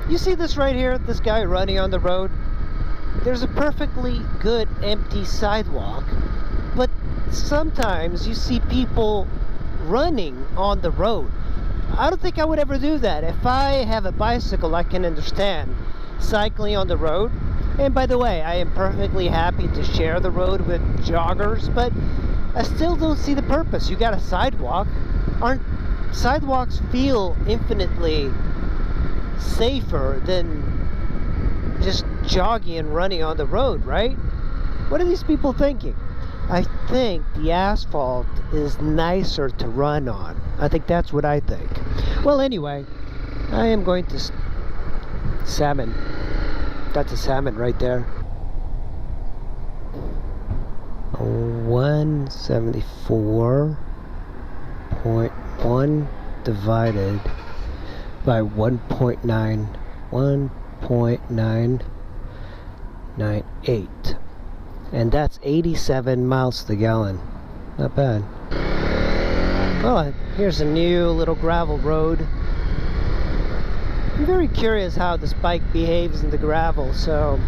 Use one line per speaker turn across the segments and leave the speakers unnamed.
You see this right here, this guy running on the road? There's a perfectly good empty sidewalk, but sometimes you see people running on the road. I don't think I would ever do that. If I have a bicycle, I can understand cycling on the road. And by the way, I am perfectly happy to share the road with joggers, but I still don't see the purpose. You got a sidewalk. Aren't sidewalks feel infinitely safer than just jogging and running on the road, right? What are these people thinking? I think the asphalt is nicer to run on. I think that's what I think. Well, anyway, I am going to salmon. That's a salmon right there. 174.1 divided by 1.998, and that's 87 miles to the gallon. Not bad. Well, here's a new little gravel road. I'm very curious how this bike behaves in the gravel. So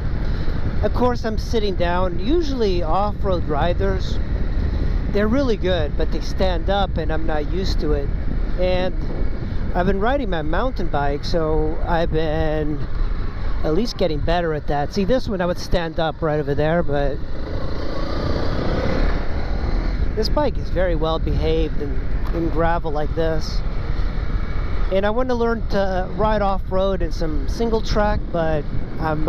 of course I'm sitting down. Usually off-road riders, they're really good, but they stand up and I'm not used to it. And I've been riding my mountain bike, so I've been at least getting better at that. See, this one I would stand up right over there, but this bike is very well behaved in gravel like this. And I want to learn to ride off-road in some single track, but I'm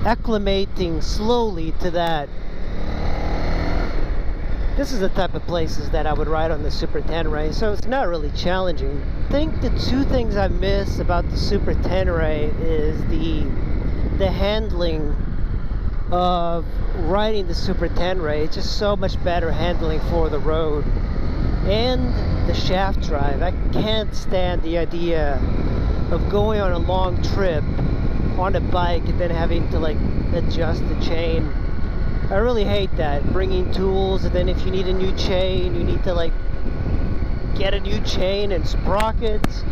acclimating slowly to that. This is the type of places that I would ride on the Super Tenere, so it's not really challenging. I think the two things I miss about the Super Tenere is the handling of riding the Super Tenere. It's just so much better handling for the road. And the shaft drive. I can't stand the idea of going on a long trip on a bike and then having to like adjust the chain. I really hate that, bringing tools, and then if you need a new chain, you need to like get a new chain and sprockets,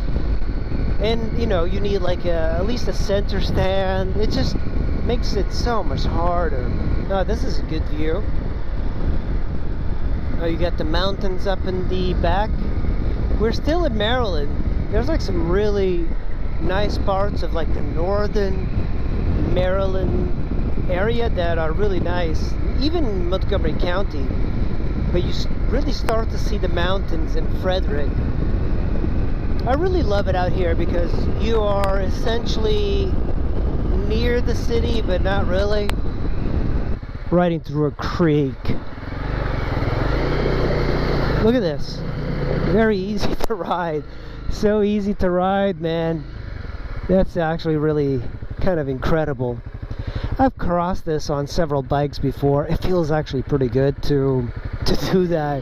and you know, you need like at least a center stand. It just makes it so much harder. Oh, this is a good view. Oh, you got the mountains up in the back. We're still in Maryland. There's like some really nice parts of like the northern Maryland area that are really nice, even in Montgomery County, but you really start to see the mountains in Frederick. I really love it out here because you are essentially near the city, but not really. Riding through a creek. Look at this. Very easy to ride. So easy to ride, man. That's actually really kind of incredible. I've crossed this on several bikes before. It feels actually pretty good to do that.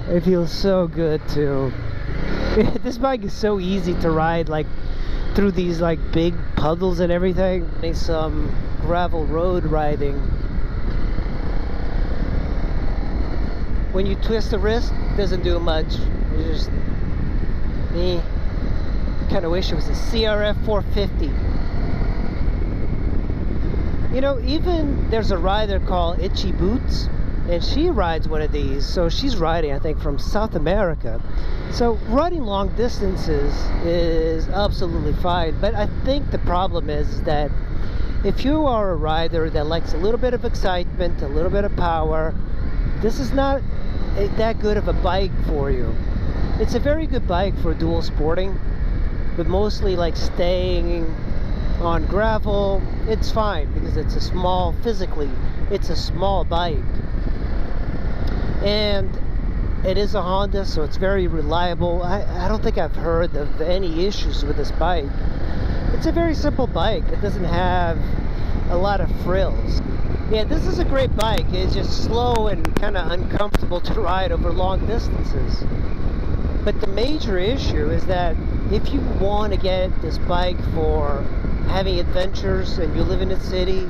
It feels so good too. This bike is so easy to ride, like through these like big puddles and everything. There's some gravel road riding. When you twist the wrist, it doesn't do much. It's just me. Kind of wish it was a CRF250. You know, even there's a rider called Itchy Boots, and she rides one of these. So she's riding, I think, from South America. So riding long distances is absolutely fine, but I think the problem is that if you are a rider that likes a little bit of excitement, a little bit of power, this is not that good of a bike for you. It's a very good bike for dual sporting, but mostly like staying on gravel, it's fine because it's a small, physically, it's a small bike. And it is a Honda, so it's very reliable. I don't think I've heard of any issues with this bike. It's a very simple bike. It doesn't have a lot of frills. Yeah, this is a great bike. It's just slow and kind of uncomfortable to ride over long distances. But the major issue is that if you want to get this bike for having adventures and you live in a city,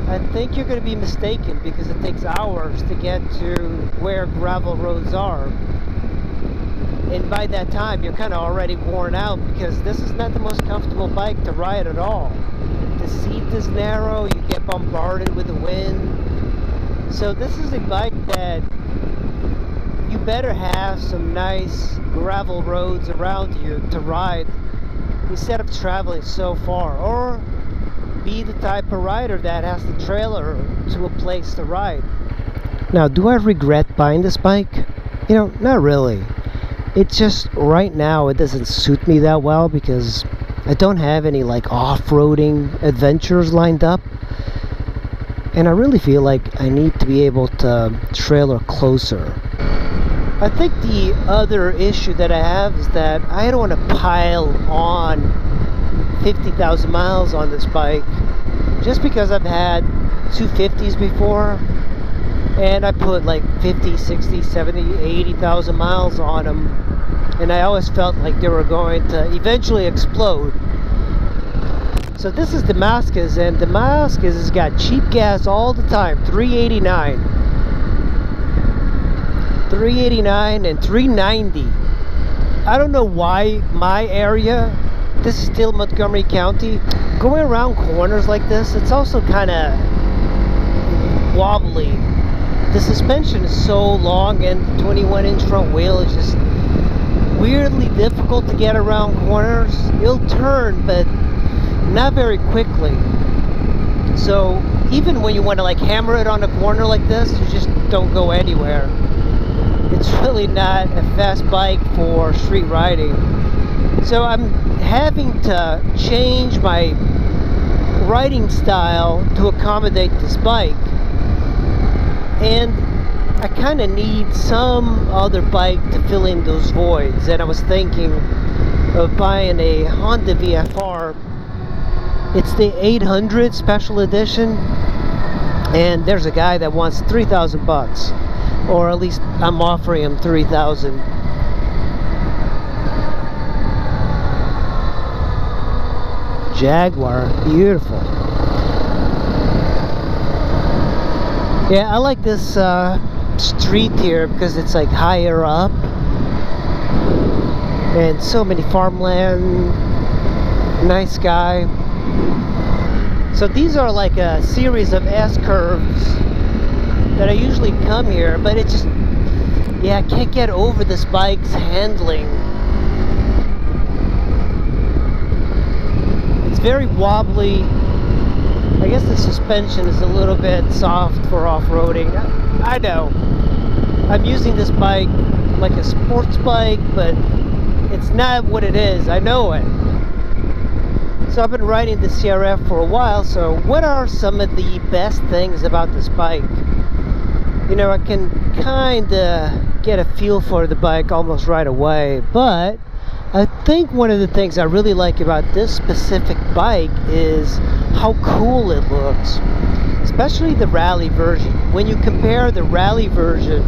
I think you're going to be mistaken because it takes hours to get to where gravel roads are. and by that time you're kind of already worn out, because this is not the most comfortable bike to ride at all. The seat is narrow, you get bombarded with the wind. So this is a bike that you better have some nice gravel roads around you to ride instead of traveling so far, or be the type of rider that has the trailer to a place to ride. Now, do I regret buying this bike? You know, not really. It's just right now it doesn't suit me that well because I don't have any like off-roading adventures lined up, and I really feel like I need to be able to trailer closer. I think the other issue that I have is that I don't want to pile on 50,000 miles on this bike just because I've had 250s before and I put like 50, 60, 70, 80,000 miles on them, and I always felt like they were going to eventually explode. So this is Damascus, and Damascus has got cheap gas all the time, $3.89 and $3.90. I don't know why my area, this is still Montgomery County, going around corners like this, it's also kind of wobbly. The suspension is so long, and the 21-inch front wheel is just weirdly difficult to get around corners. It'll turn, but not very quickly. So even when you want to like hammer it on a corner like this, you just don't go anywhere. It's really not a fast bike for street riding. So I'm having to change my riding style to accommodate this bike. And I kind of need some other bike to fill in those voids. And I was thinking of buying a Honda VFR. It's the 800 special edition. And there's a guy that wants 3,000 bucks. Or at least I'm offering him 3,000. Jaguar, beautiful. Yeah, I like this street here because it's like higher up and so many farmland, nice sky. So these are like a series of S-curves that I usually come here, but it just, yeah, I can't get over this bike's handling. It's very wobbly. I guess the suspension is a little bit soft for off-roading. I know. I'm using this bike like a sports bike, but it's not what it is. I know it. So I've been riding the CRF for a while, so what are some of the best things about this bike? You know, I can kind of get a feel for the bike almost right away, but I think one of the things I really like about this specific bike is how cool it looks, especially the Rally version. When you compare the Rally version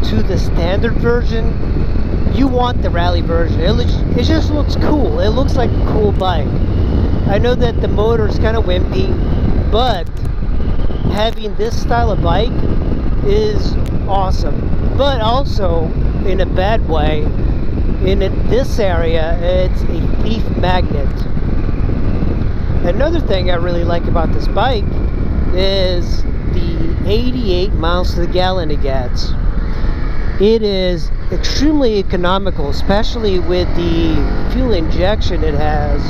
to the standard version, you want the Rally version. It just looks cool. It looks like a cool bike. I know that the motor is kind of wimpy, but having this style of bike is awesome. But also, in a bad way, in this area, it's a thief magnet. Another thing I really like about this bike is the 88 miles to the gallon it gets. It is extremely economical, especially with the fuel injection it has.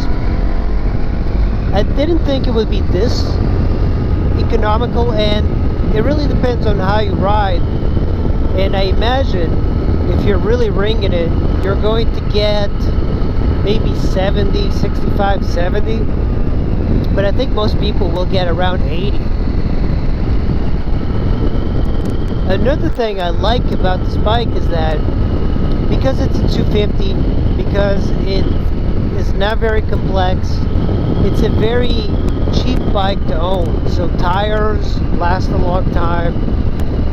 I didn't think it would be this economical, and it really depends on how you ride. And I imagine if you're really ringing it, you're going to get maybe 70, 65, 70. But I think most people will get around 80. Another thing I like about this bike is that because it's a 250, because it is not very complex, it's a very cheap bike to own. So tires last a long time,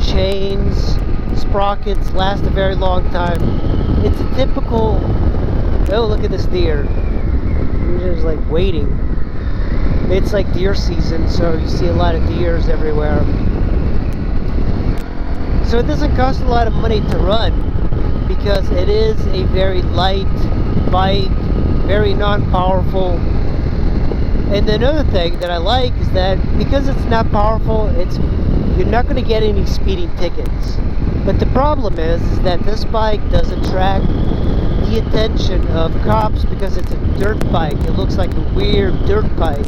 chains, sprockets last a very long time. It's a typical, oh, look at this deer. He's just like waiting. It's like deer season, so you see a lot of deers everywhere. So it doesn't cost a lot of money to run. because it is a very light bike, very non-powerful. And another thing that I like is that because it's not powerful, you're not going to get any speeding tickets. But the problem is that this bike doesn't attract the attention of cops because it's a dirt bike. It looks like a weird dirt bike.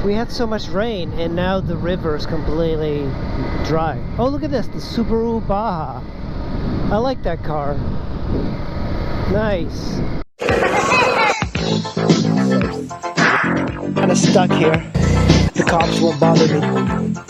We had so much rain and now the river is completely dry. Oh, look at this, the Subaru Baja. I like that car. Nice. Kind of stuck here. The cops won't bother me.